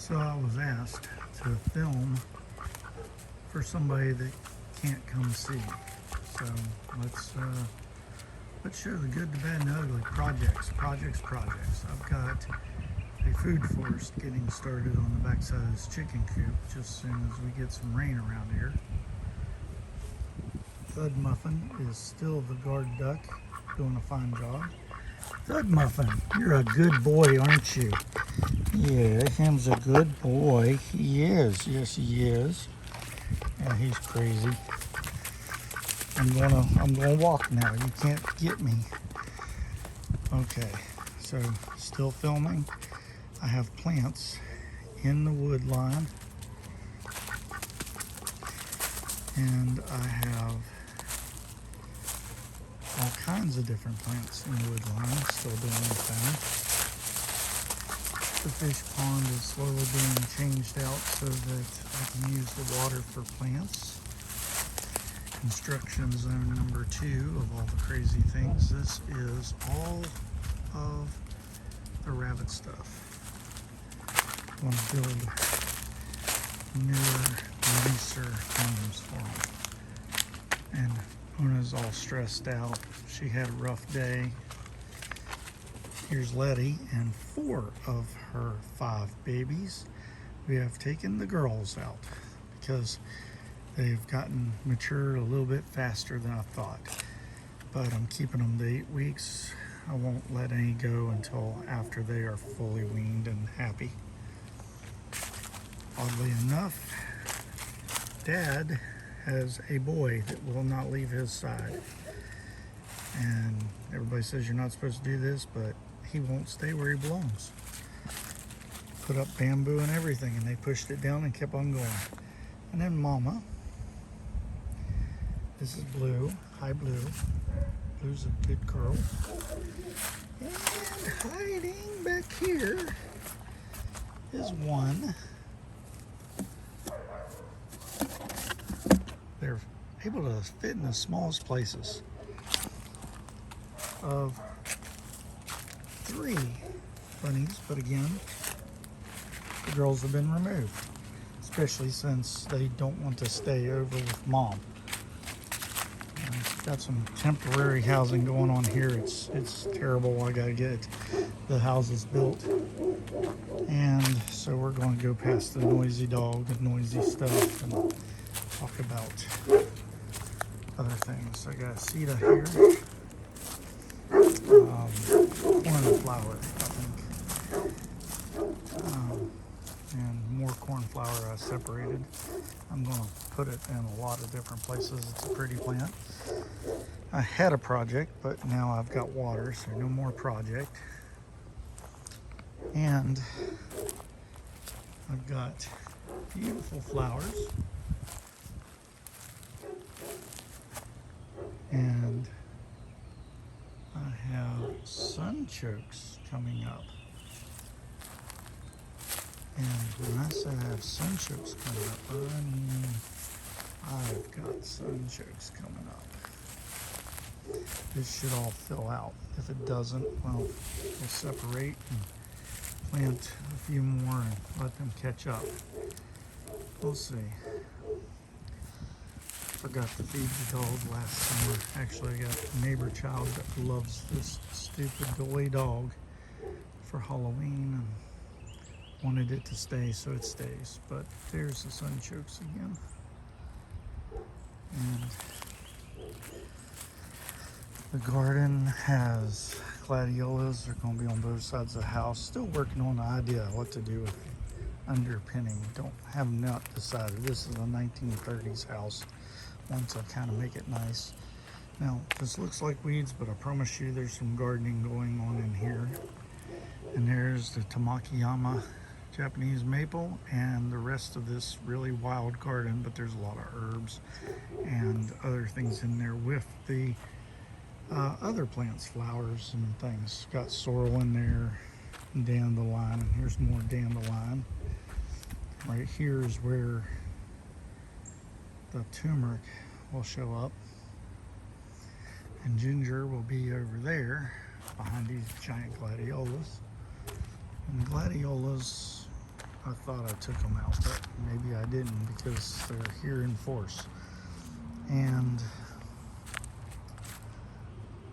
So I was asked to film for somebody that can't come see. So let's show the good, the bad, and the ugly. Projects. I've got a food forest getting started on the backside of this chicken coop just as soon as we get some rain around here. Thud Muffin is still the guard duck, doing a fine job. Thud Muffin, you're a good boy, aren't you? Yeah, him's a good boy. He is. Yes, he is. And he's crazy. I'm gonna walk now. You can't get me. Okay, so still filming. I have plants in the wood line, and I have all kinds of different plants in the wood line. Still doing the thing. The fish pond is slowly being changed out so that I can use the water for plants. Construction zone number 2 of all the crazy things. This is all of the rabbit stuff. I want to build newer, nicer homes for them. And Una's all stressed out. She had a rough day. Here's Letty and 4 of her 5 babies. We have taken the girls out because they've gotten mature a little bit faster than I thought. But I'm keeping them to 8 weeks. I won't let any go until after they are fully weaned and happy. Oddly enough, Dad has a boy that will not leave his side. And everybody says you're not supposed to do this, but he won't stay where he belongs. Put up bamboo and everything, and they pushed it down and kept on going. And then Mama, this is Blue. Hi, Blue. Blue's a good girl. And hiding back here is one. They're able to fit in the smallest places of 3 bunnies, but again, the girls have been removed, especially since they don't want to stay over with Mom. Got some temporary housing going on here. It's terrible. I gotta get the houses built, and so we're going to go past the noisy dog and noisy stuff and talk about other things. I got Sita here. Cornflower, I think. And more cornflower I separated. I'm going to put it in a lot of different places. It's a pretty plant. I had a project, but now I've got water, so no more project. And I've got beautiful flowers. And I have sunchokes coming up. And when I say I have sunchokes coming up, I mean I've got sunchokes coming up. This should all fill out. If it doesn't, well, we'll separate and plant a few more and let them catch up. We'll see. Forgot to feed the dog last summer. Actually, I got a neighbor child that loves this stupid toy dog for Halloween and wanted it to stay, so it stays. But there's the sunchokes again. And the garden has gladiolas. They're going to be on both sides of the house. Still working on the idea of what to do with the underpinning. Have not decided. This is a 1930s house. Once I kind of make it nice. Now, this looks like weeds, but I promise you there's some gardening going on in here. And there's the Tamakiyama Japanese maple and the rest of this really wild garden, but there's a lot of herbs and other things in there with the other plants, flowers and things. Got sorrel in there, dandelion, and here's more dandelion. Right here is where the turmeric will show up, and ginger will be over there behind these giant gladiolas. And gladiolas, I thought I took them out, but maybe I didn't because they're here in force. And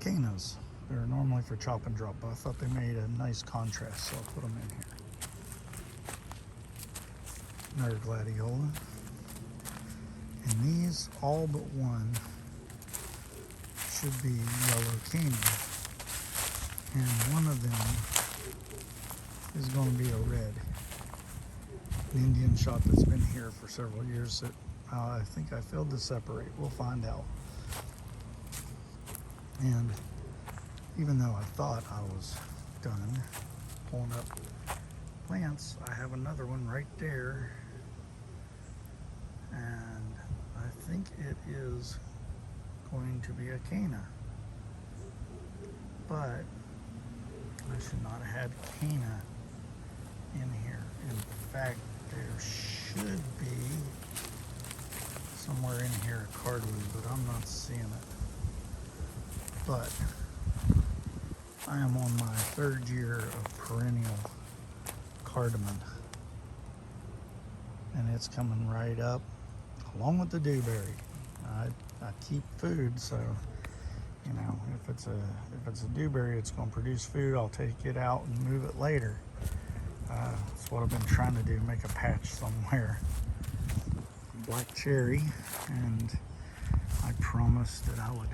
canas. They're normally for chop and drop, but I thought they made a nice contrast, so I'll put them in here. Another gladiola. And these, all but one, should be yellow cana. And one of them is going to be a red. An Indian shot that's been here for several years that I think I failed to separate. We'll find out. And even though I thought I was done pulling up plants, I have another one right there. And I think it is going to be a cana. But I should not have had cana in here. In fact, there should be somewhere in here a cardwood, but I'm not seeing it. But I am on my third year of perennial cardamom, and it's coming right up along with the dewberry. I keep food, so you know, if it's a dewberry, it's going to produce food. I'll take it out and move it later. That's what I've been trying to do, make a patch somewhere. Black cherry, and I promised that I would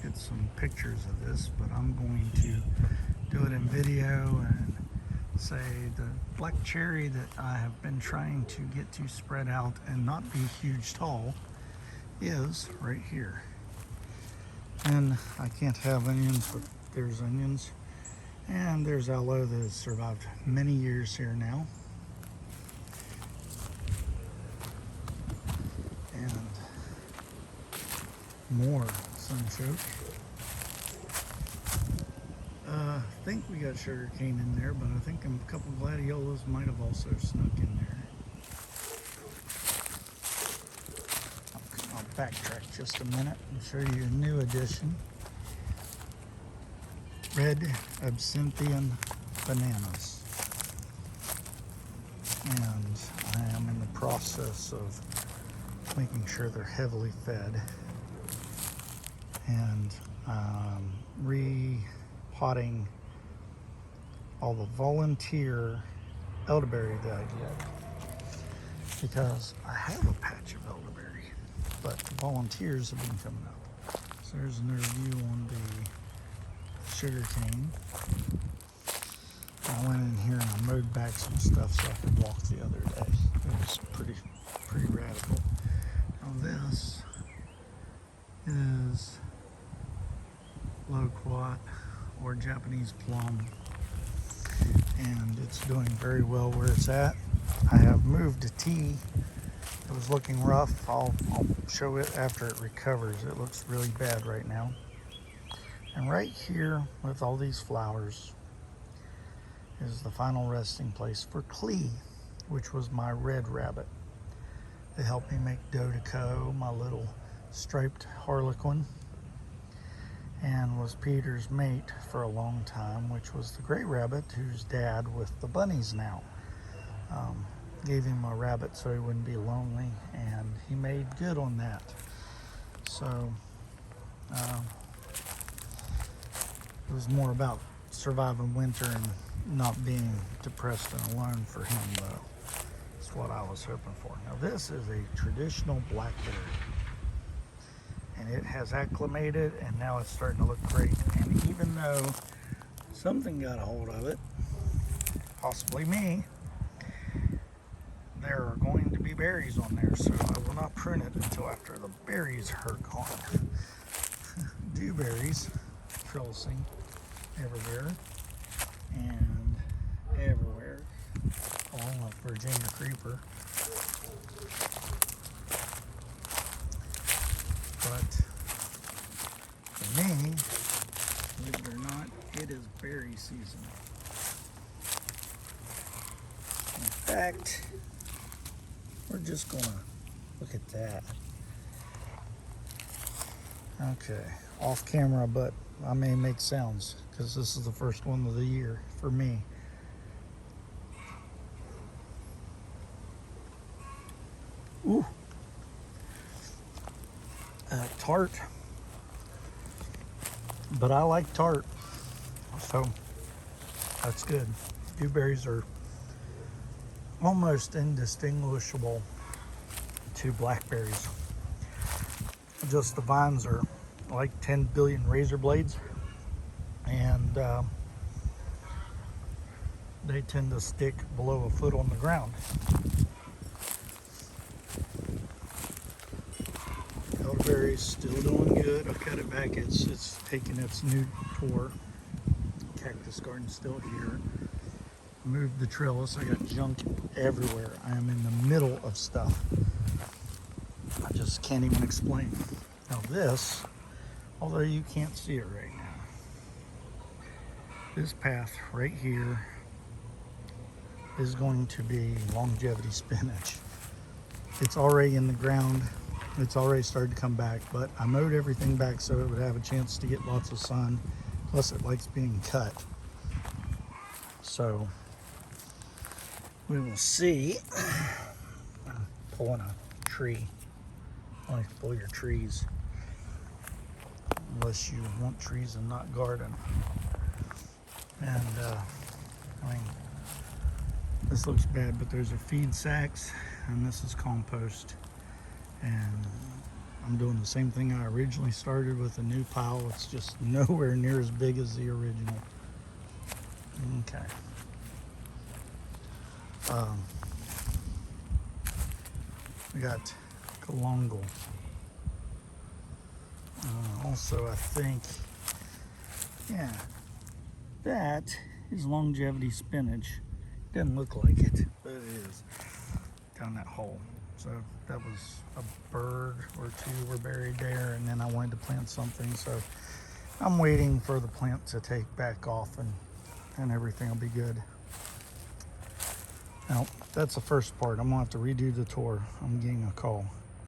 get some pictures of this, but I'm going to do it in video and say the black cherry that I have been trying to get to spread out and not be huge tall is right here. And I can't have onions, but there's onions. And there's aloe that has survived many years here now. And more sunchoke. I think we got sugar cane in there, but I think a couple gladiolas might have also snuck in there. I'll backtrack just a minute and show you a new addition. Red absinthian bananas. And I am in the process of making sure they're heavily fed and repotting all the volunteer elderberry that I get, because I have a patch of elderberry, but the volunteers have been coming up. So there's another view on the sugar cane. I went in here and I mowed back some stuff so I could walk the other day. It was pretty radical. Now this is loquat, or Japanese plum, and it's doing very well where it's at. I have moved a tea. It was looking rough. I'll show it after it recovers. It looks really bad right now. And right here with all these flowers is the final resting place for Clee, which was my red rabbit. They helped me make Dodico, my little striped harlequin, and was Peter's mate for a long time, which was the gray rabbit who's dad with the bunnies now. Gave him a rabbit so he wouldn't be lonely, and he made good on that. So it was more about surviving winter and not being depressed and alone for him, though. That's what I was hoping for. Now this is a traditional blackberry, and it has acclimated, and now it's starting to look great. And even though something got a hold of it, possibly me, there are going to be berries on there, so I will not prune it until after the berries are gone. Dewberries, trellising everywhere and everywhere, along with Virginia creeper. But for me, believe it or not, it is berry season. In fact, we're just gonna look at that. Okay, off camera, but I may make sounds because this is the first one of the year for me. Ooh. Tart. But I like tart. So that's good. Dewberries are almost indistinguishable to blackberries. Just the vines are like 10 billion razor blades, and they tend to stick below a foot on the ground. Elderberry's still doing good. I cut it back. It's taking its new tour. Cactus garden's still here. Moved the trellis. I got junk everywhere. I am in the middle of stuff. I just can't even explain. Now this, although you can't see it right now, this path right here is going to be longevity spinach. It's already in the ground. It's already started to come back, but I mowed everything back so it would have a chance to get lots of sun. Plus it likes being cut. So we will see. I'm pulling a tree. I like to pull your trees. Unless you want trees and not garden. And I mean, this looks bad, but there's a feed sacks and this is compost. And I'm doing the same thing I originally started with a new pile. It's just nowhere near as big as the original. Okay. We got galangal. Also, I think, yeah, that is longevity spinach. Doesn't look like it, but it is down that hole. So that was a bird or two were buried there, and then I wanted to plant something. So I'm waiting for the plant to take back off, and everything will be good. Now, that's the first part. I'm gonna have to redo the tour. I'm getting a call.